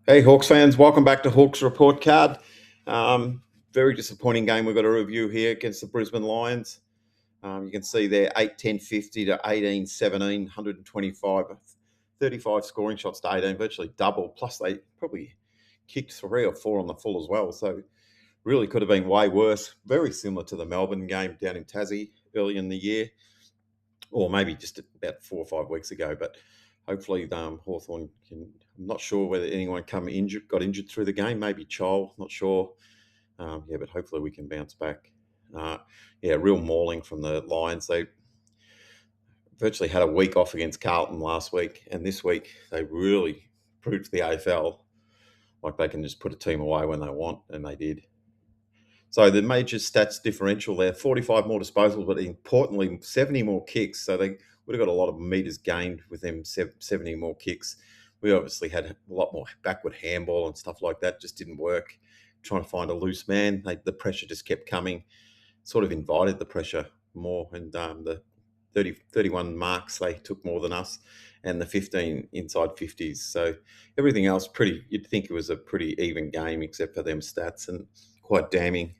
Hey, Hawks fans, welcome back to Hawks Report Card. Um, Very disappointing game we've got to review here against the Brisbane Lions. You can see there 8-10-50 to 18-17, 125, 35 scoring shots to 18, virtually double. Plus, they probably kicked 3 or 4 on the full as well. So, really could have been way worse. Very similar to the Melbourne game down in Tassie early in the year, or maybe just about 4 or 5 weeks ago. But hopefully, Hawthorn can. I'm not sure whether anyone got injured through the game. Maybe Chol, not sure. But hopefully we can bounce back. Uh, real mauling from the Lions. They virtually had a week off against Carlton last week, and this week they really proved to the AFL like they can just put a team away when they want, and they did. So the major stats differential there: 45 more disposals, but importantly, 70 more kicks. So they would have got a lot of meters gained with them 70 more kicks. We obviously had a lot more backward handball and stuff like that. Just didn't work. Trying to find a loose man, the pressure just kept coming. Sort of invited the pressure more, and the 31 marks they took more than us, and the 15 inside 50s. So everything else pretty. You'd think it was a pretty even game, except for them stats, and quite damning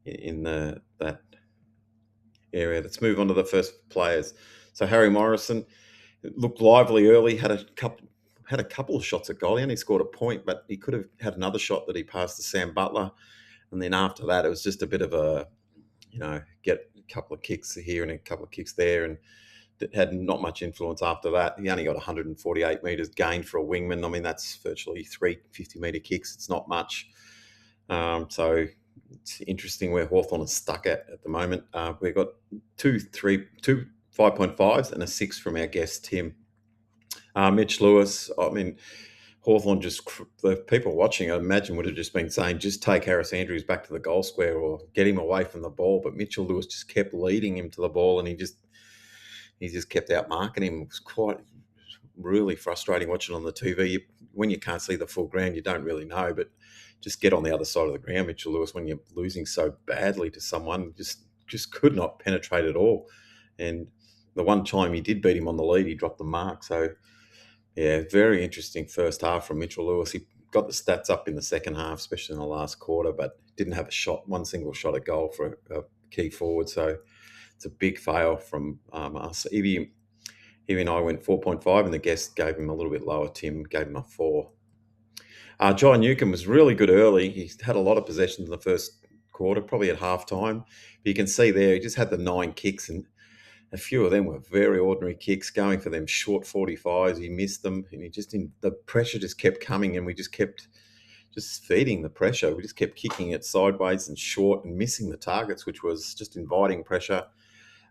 in that area. Let's move on to the first players. So Harry Morrison looked lively early, had a couple of shots at goal. He only scored a point, but he could have had another shot that he passed to Sam Butler. And then after that, it was just a bit of a, get a couple of kicks here and a couple of kicks there, and it had not much influence after that. He only got 148 metres gained for a wingman. I mean, that's virtually 3 50-metre kicks. It's not much. So it's interesting where Hawthorn is stuck at the moment. We've got two 5.5s and a 6 from our guest, Tim. Mitch Lewis, I mean, Hawthorn the people watching, I imagine, would have just been saying, just take Harris Andrews back to the goal square or get him away from the ball. But Mitchell Lewis just kept leading him to the ball, and he just kept out marking him. It was quite really frustrating watching on the TV. When you can't see the full ground, you don't really know, but just get on the other side of the ground, Mitchell Lewis, when you're losing so badly to someone, just could not penetrate at all. And the one time he did beat him on the lead, he dropped the mark. So, yeah, very interesting first half from Mitchell Lewis. He got the stats up in the second half, especially in the last quarter, but didn't have one single shot at goal for a key forward. So it's a big fail from us. Evie and I went 4.5, and the guest gave him a little bit lower. Tim gave him a 4. John Newcomb was really good early. He had a lot of possessions in the first quarter, probably at halftime. But you can see there, he just had the 9 kicks, and a few of them were very ordinary kicks, going for them short 45s. He missed them, and the pressure just kept coming, and we just kept feeding the pressure. We just kept kicking it sideways and short and missing the targets, which was just inviting pressure.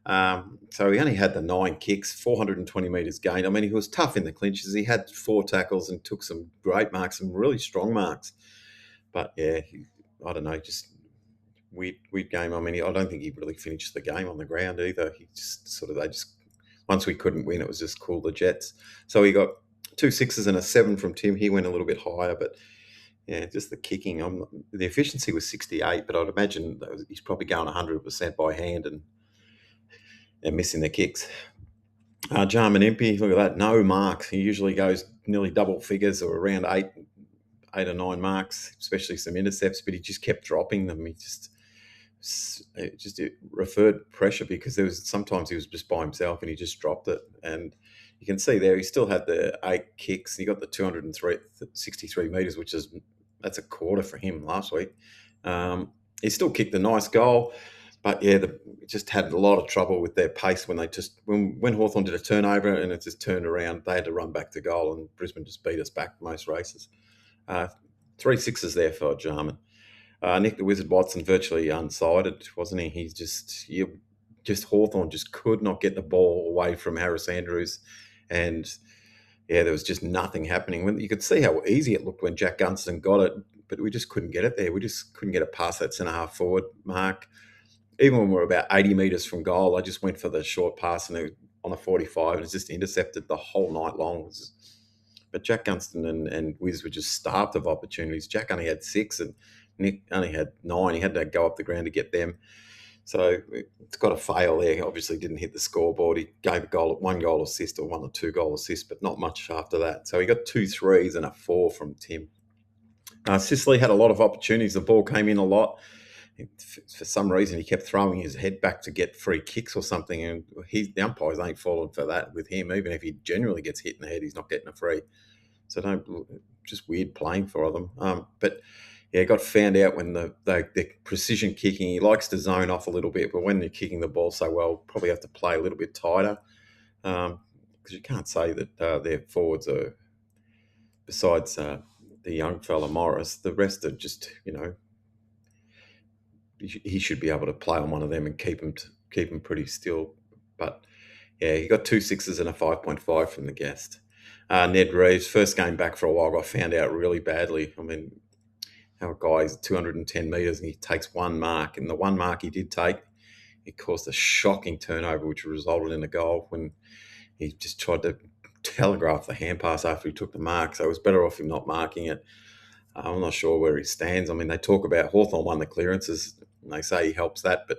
So he only had the 9 kicks, 420 metres gained. I mean, he was tough in the clinches. He had 4 tackles and took some great marks, some really strong marks. But yeah, I don't know, just weird game. I mean, I don't think he really finished the game on the ground either. Once we couldn't win, it was just cool the Jets. So he got 2 6s and a 7 from Tim. He went a little bit higher, but yeah, just the kicking. The efficiency was 68, but I'd imagine he's probably going 100% by hand and missing the kicks. Jarman Impey, look at that, no marks. He usually goes nearly double figures or around 8 or 9 marks, especially some intercepts, but he just kept dropping them. It referred pressure because sometimes he was just by himself and he just dropped it. And you can see there he still had the 8 kicks. He got the 263 metres, that's a quarter for him last week. He still kicked a nice goal. But yeah, just had a lot of trouble with their pace when Hawthorn did a turnover and it just turned around. They had to run back to goal, and Brisbane just beat us back most races. 3 6s there for Jarman. Nick the Wizard Watson virtually unsided, wasn't he? Hawthorn just could not get the ball away from Harris Andrews, and yeah, there was just nothing happening. When you could see how easy it looked when Jack Gunston got it, but we just couldn't get it there. We just couldn't get it past that centre half forward mark. Even when we were about 80 metres from goal, I just went for the short pass on a 45, and it's just intercepted the whole night long. But Jack Gunston and Wiz were just starved of opportunities. Jack only had 6, and Nick only had 9. He had to go up the ground to get them. So it's got a fail there. Obviously didn't hit the scoreboard. He gave 1 goal assist or 1 or 2 goal assist, but not much after that. So he got 2 3s and a 4 from Tim. Sicily had a lot of opportunities. The ball came in a lot. For some reason, he kept throwing his head back to get free kicks or something, and the umpires ain't falling for that with him. Even if he generally gets hit in the head, he's not getting a free. So just weird playing for them. But yeah, got found out when the precision kicking. He likes to zone off a little bit, but when they're kicking the ball so well, probably have to play a little bit tighter, because you can't say that their forwards are, besides the young fella Morris, the rest are just, he should be able to play on one of them and keep him pretty still. But yeah, he got 2 6s and a 5.5 from the guest. Ned Reeves, first game back for a while, got found out really badly. I mean, our guy's 210 metres and he takes one mark, and the one mark he did take, it caused a shocking turnover, which resulted in a goal when he just tried to telegraph the hand pass after he took the mark. So it was better off him not marking it. I'm not sure where he stands. I mean, they talk about Hawthorn won the clearances, and they say he helps that, but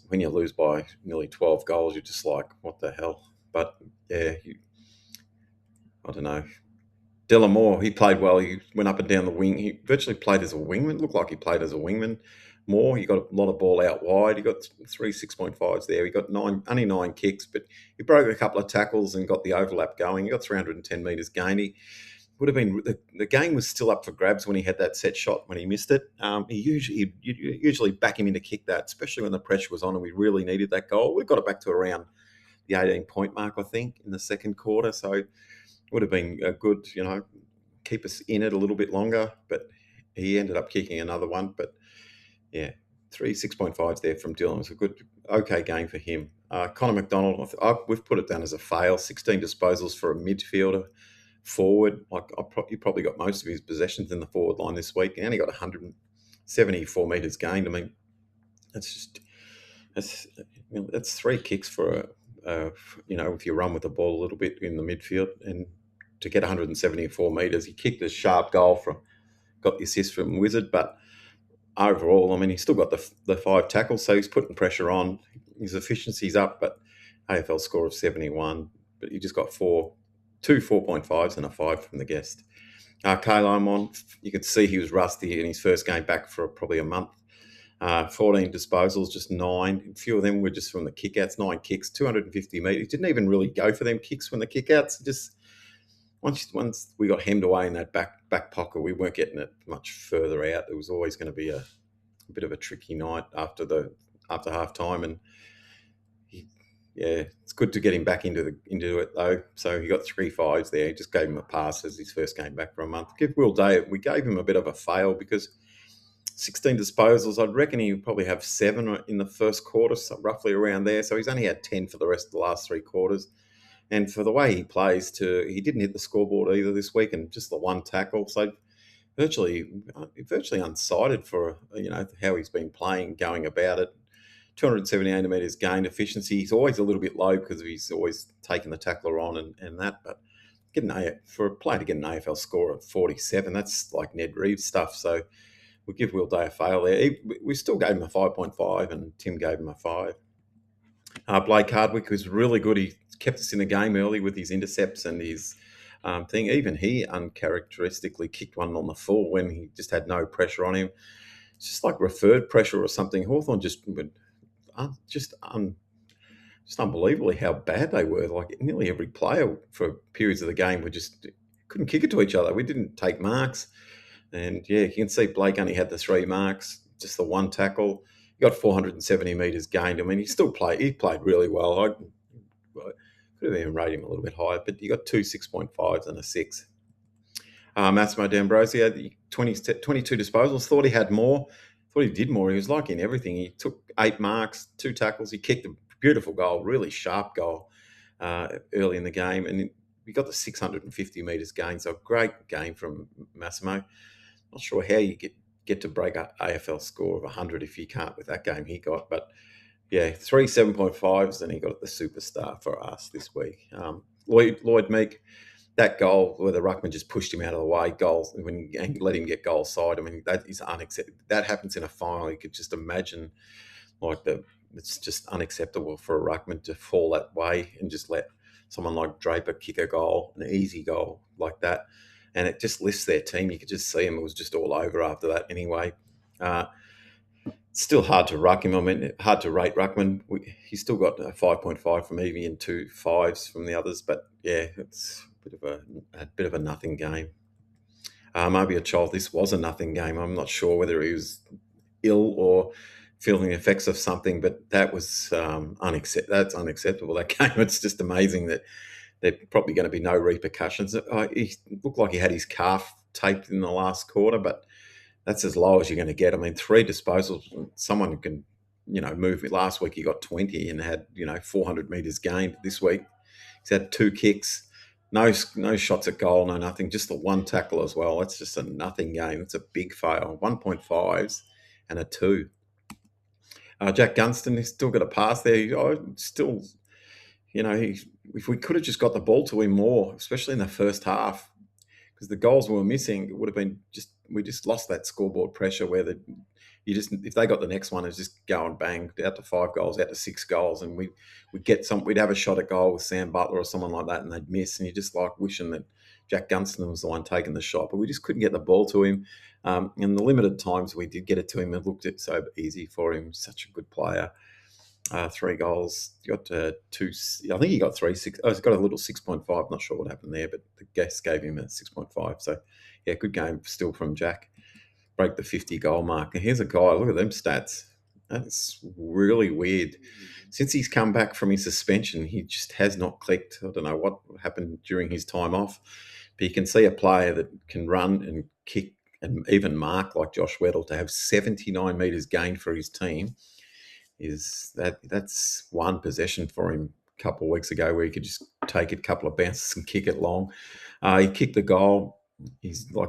when you lose by nearly 12 goals, you're just like, what the hell? But yeah, I don't know. Delamore, he played well. He went up and down the wing. He virtually played as a wingman. Looked like he played as a wingman more. He got a lot of ball out wide. He got 3 6.5s there. He got only 9 kicks, but he broke a couple of tackles and got the overlap going. He got 310 metres gained. He would have been, the game was still up for grabs when he had that set shot when he missed it. You'd usually back him in to kick that, especially when the pressure was on and we really needed that goal. We got it back to around the 18-point mark, I think, in the second quarter. So it would have been a good, keep us in it a little bit longer. But he ended up kicking another one. But yeah, 6.5s there from Dylan. It was a good, okay game for him. Connor McDonald, we've put it down as a fail. 16 disposals for a midfielder. Forward, he probably got most of his possessions in the forward line this week, and only got 174 metres gained. I mean, that's 3 kicks for if you run with the ball a little bit in the midfield, and to get 174 metres, he kicked a sharp goal got the assist from Wizard, but overall, I mean, he's still got the 5 tackles, so he's putting pressure on. His efficiency's up, but AFL score of 71, but he just got 2 4.5s and a 5 from the guest. Kalamon, you could see he was rusty in his first game back for probably a month. 14 disposals, just 9. A few of them were just from the kickouts. 9 kicks, 250 metres. He didn't even really go for them kicks when the kickouts. Just once we got hemmed away in that back pocket, we weren't getting it much further out. It was always going to be a bit of a tricky night after half time, and it's good to get him back into it though. So he got 3 5s there. He just gave him a pass as his first game back for a month. Will Day, we gave him a bit of a fail because 16 disposals. I'd reckon he would probably have 7 in the first quarter, so roughly around there. So he's only had 10 for the rest of the last 3 quarters. And for the way he plays, he didn't hit the scoreboard either this week, and just the 1 tackle. So virtually unsighted for how he's been playing, going about it. 278 metres gained efficiency. He's always a little bit low because he's always taking the tackler on and that. But for a player to get an AFL score of 47, that's like Ned Reeves stuff. So we'll give Will Day a fail there. We still gave him a 5.5 and Tim gave him a 5. Blake Hardwick was really good. He kept us in the game early with his intercepts and his thing. Even he uncharacteristically kicked one on the full when he just had no pressure on him. It's just like referred pressure or something. Hawthorn just unbelievably how bad they were. Like nearly every player for periods of the game couldn't kick it to each other. We didn't take marks. And yeah, you can see Blake only had the 3 marks, just the 1 tackle. He got 470 metres gained. I mean, he played really well. I could have even rated him a little bit higher, but he got 2 6.5s and a 6. Massimo D'Ambrosio had 22 disposals. Thought he had more. Thought he did more. He was liking everything. He took 8 marks, 2 tackles. He kicked a beautiful goal, really sharp goal early in the game, and we got the 650 metres gained. So a great game from Massimo. Not sure how you get to break an AFL score of 100 if you can't with that game he got, but yeah, 3 7.5s, and he got the superstar for us this week. Lloyd Meek, that goal where the ruckman just pushed him out of the way, and let him get goal side. I mean, that is unacceptable. That happens in a final. You could just imagine, it's just unacceptable for a ruckman to fall that way and just let someone like Draper kick a goal, an easy goal like that. and it just lifts their team. You could just see him; it was just all over after that. Anyway, still hard to ruck him. I mean, hard to rate Ruckman. He's still got a 5.5 from Evie and 2 5s from the others, but yeah, it's a bit of a nothing game. Maybe a child. This was a nothing game. I'm not sure whether he was ill or feeling the effects of something, but that was That's unacceptable. That game. It's just amazing that there's probably going to be no repercussions. He looked like he had his calf taped in the last quarter, but that's as low as you're going to get. I mean, 3 disposals. Someone can, move. Last week he got 20 and had 400 meters gained. This week he's had 2 kicks. No shots at goal, no nothing. Just the 1 tackle as well. It's just a nothing game. It's a big fail. 1.5s and a 2. Jack Gunston, he's still got a pass there. If we could have just got the ball to him more, especially in the first half, because the goals we were missing, it would have been we just lost that scoreboard pressure where if they got the next one, it's just go and bang out to 5 goals, out to 6 goals, and we'd have a shot at goal with Sam Butler or someone like that, and they'd miss, and you just like wishing that Jack Gunston was the one taking the shot, but we just couldn't get the ball to him. And the limited times we did get it to him, it looked so easy for him. Such a good player. 3 goals. He got 2. I think he got 3. 6. Oh, he's got a little 6.5. Not sure what happened there, but the guests gave him a 6.5. So, yeah, good game still from Jack. Break the 50 goal mark. And here's a guy. Look at them stats. That's really weird. Since he's come back from his suspension, he just has not clicked. I don't know what happened during his time off, but you can see a player that can run and kick and even mark like Josh Weddle to have 79 metres gained for his team. That's 1 possession for him a couple of weeks ago where he could just take it, a couple of bounces and kick it long. He kicked the goal.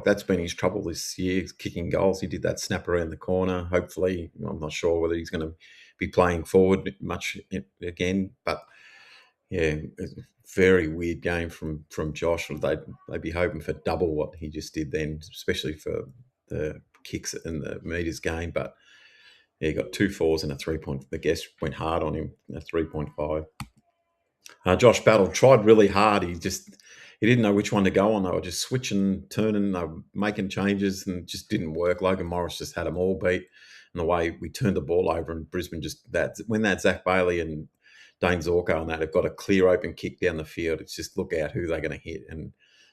That's been his trouble this year, kicking goals. He did that snap around the corner. Hopefully, I'm not sure whether he's going to be playing forward much again, but yeah, it's a very weird game from Josh. They'd be hoping for double what he just did then, especially for the kicks and the meters gained. But yeah, he got 2 4s and a 3 point. The guest went hard on him, a 3.5. Josh Battle tried really hard. He didn't know which one to go on. They were just switching, turning, they were making changes, and it just didn't work. Logan Morris just had them all beat. And the way we turned the ball over, and Brisbane when that Zach Bailey and Dane Zorko and that have got a clear open kick down the field, it's just look out who they're going to hit. And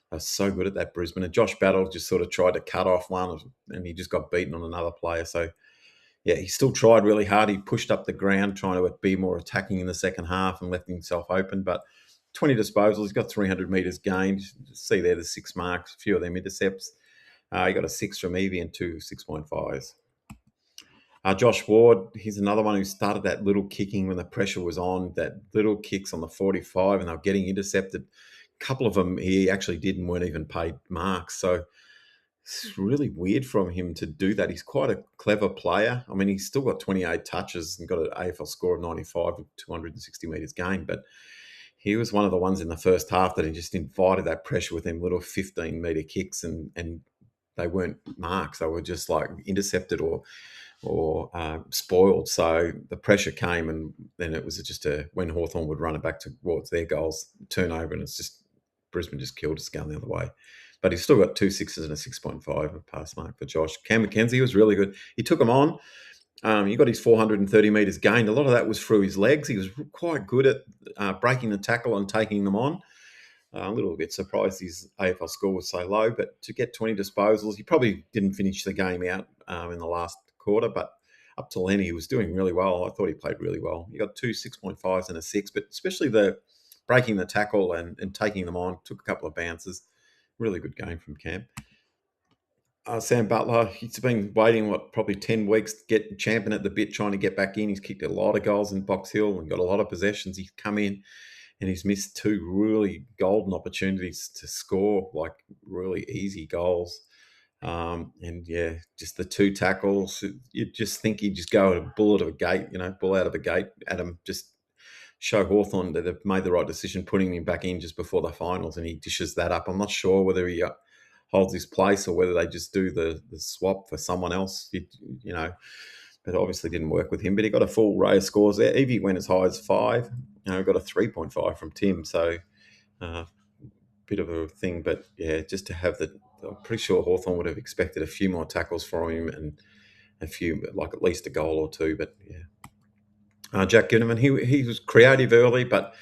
they're so good at that, Brisbane. And Josh Battle just sort of tried to cut off one, and he just got beaten on another player. So, yeah, he still tried really hard. He pushed up the ground, trying to be more attacking in the second half and left himself open. But 20 disposals, he's got 300 metres gained. See there the 6 marks, a few of them intercepts. He got a 6 from Evie and 2 6.5s. Josh Ward, he's another one who started that little kicking when the pressure was on, that little kicks on the 45, and they were getting intercepted. A couple of them he actually did and weren't even paid marks. So it's really weird from him to do that. He's quite a clever player. I mean, he's still got 28 touches and got an AFL score of 95 with 260 metres gained, but he was one of the ones in the first half that he just invited that pressure with them little 15-metre kicks, and they weren't marks. They were just like intercepted or spoiled. So the pressure came, and then it was just when Hawthorn would run it back towards their goals, turnover, and it's just Brisbane just killed us going the other way. But he's still got 2 6s and a 6.5 of pass mark for Josh. Cam McKenzie was really good. He took him on. He got his 430 metres gained. A lot of that was through his legs. He was quite good at breaking the tackle and taking them on. A little bit surprised his AFL score was so low, but to get 20 disposals, he probably didn't finish the game out in the last quarter, but up till then he was doing really well. I thought he played really well. He got 2 6.5s and a 6, but especially the breaking the tackle and taking them on, took a couple of bounces. Really good game from Cam. Sam Butler, he's been waiting, probably 10 weeks to get champion at the bit, trying to get back in. He's kicked a lot of goals in Box Hill and got a lot of possessions. He's come in and he's missed 2 really golden opportunities to score, like really easy goals. And yeah, just the 2 tackles. You just think he'd just go at a bull out of a gate at him, just show Hawthorn that they've made the right decision putting him back in just before the finals, and he dishes that up. I'm not sure whether he holds his place or whether they just do the swap for someone else, but obviously didn't work with him. But he got a full array of scores there. Evie went as high as 5. Got a 3.5 from Tim. So bit of a thing, but yeah, just to have I'm pretty sure Hawthorn would have expected a few more tackles from him and a few, like at least a goal or two. But yeah, Jack Ginnivan, he was creative early, but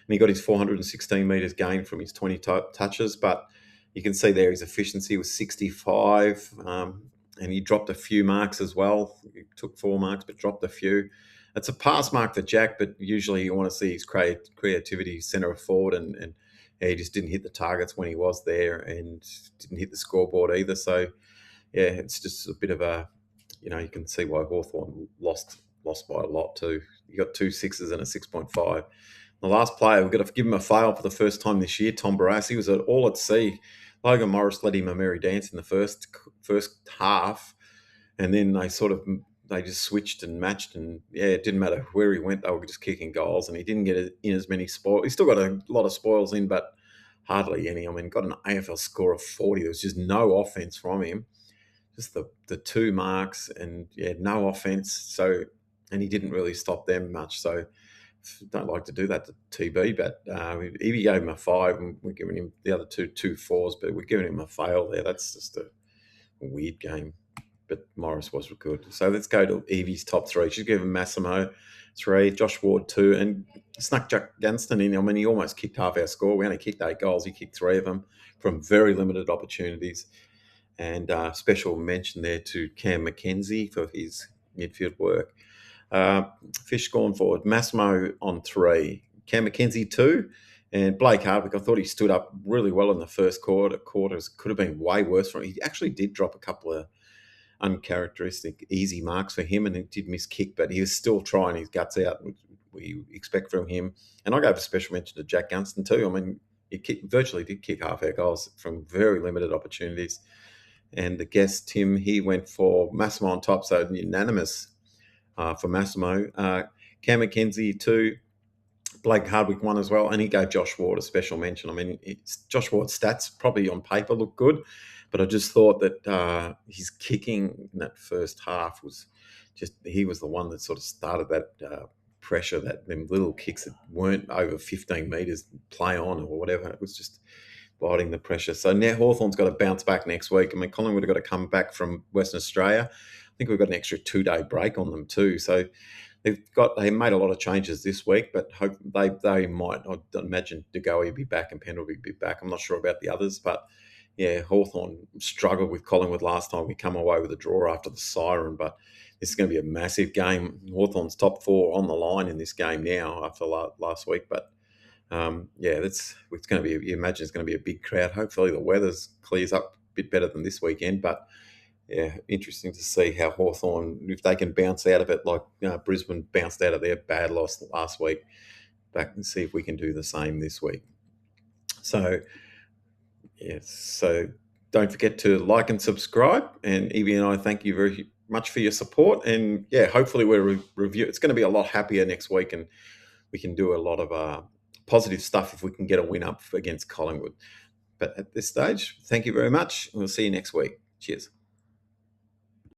and he got his 416 metres gain from his 20 touches. But you can see there his efficiency was 65, and he dropped a few marks as well. He took 4 marks, but dropped a few. It's a pass mark for Jack, but usually you want to see his creativity centre of forward, and he just didn't hit the targets when he was there, and didn't hit the scoreboard either. So yeah, it's just a bit of a, you can see why Hawthorn lost by a lot too. You got 2 6s and a 6.5. The last player, we've got to give him a fail for the first time this year. Tom Barassi was all at sea. Logan Morris led him a merry dance in the first half, and then they just switched and matched, and yeah, it didn't matter where he went; they were just kicking goals, and he didn't get in as many spoils. He still got a lot of spoils in, but hardly any. I mean, got an AFL score of 40. There was just no offense from him, just the 2 marks, and yeah, no offense. So, and he didn't really stop them much. So, don't like to do that to TB, but Evie gave him a 5, and we're giving him the other two 4s, but we're giving him a fail there. That's just a weird game. But Morris was good. So let's go to Evie's top 3. She's given Massimo 3, Josh Ward 2, and snuck Jack Gunston in. I mean, he almost kicked half our score. We only kicked 8 goals. He kicked 3 of them from very limited opportunities. And special mention there to Cam McKenzie for his midfield work. Fish gone forward. Massimo on 3, Cam McKenzie 2, and Blake Hardwick. I thought he stood up really well in the first quarter. Quarters could have been way worse for him. He actually did drop a couple of uncharacteristic easy marks for him, and he did miss kick, but he was still trying his guts out, which we expect from him. And I gave a special mention to Jack Gunston too. I mean, he virtually did kick half our goals from very limited opportunities. And the guest, Tim, he went for Massimo on top, so unanimous for Massimo. Cam McKenzie 2, Blake Hardwick 1 as well, and he gave Josh Ward a special mention. I mean, Josh Ward's stats probably on paper look good, but I just thought that his kicking in that first half was just, he was the one that sort of started that pressure, that them little kicks that weren't over 15 metres play on or whatever. It was just biting the pressure. So now Hawthorn's got to bounce back next week. I mean, Collingwood have got to come back from Western Australia. I think we've got an extra 2-day break on them too. So they made a lot of changes this week, but hope they might. I imagine DeGoey will be back and Pendle will be back. I'm not sure about the others, but yeah, Hawthorn struggled with Collingwood last time. We come away with a draw after the siren, but this is going to be a massive game. Hawthorn's top 4 on the line in this game now after last week, but yeah, it's going to be. You imagine it's going to be a big crowd. Hopefully the weather clears up a bit better than this weekend, but yeah, interesting to see how Hawthorn, if they can bounce out of it like Brisbane bounced out of their bad loss last week, back and see if we can do the same this week. So, yes, so don't forget to like and subscribe. And Evie and I thank you very much for your support. And yeah, hopefully we're review. It's going to be a lot happier next week, and we can do a lot of positive stuff if we can get a win up against Collingwood. But at this stage, thank you very much. We'll see you next week. Cheers.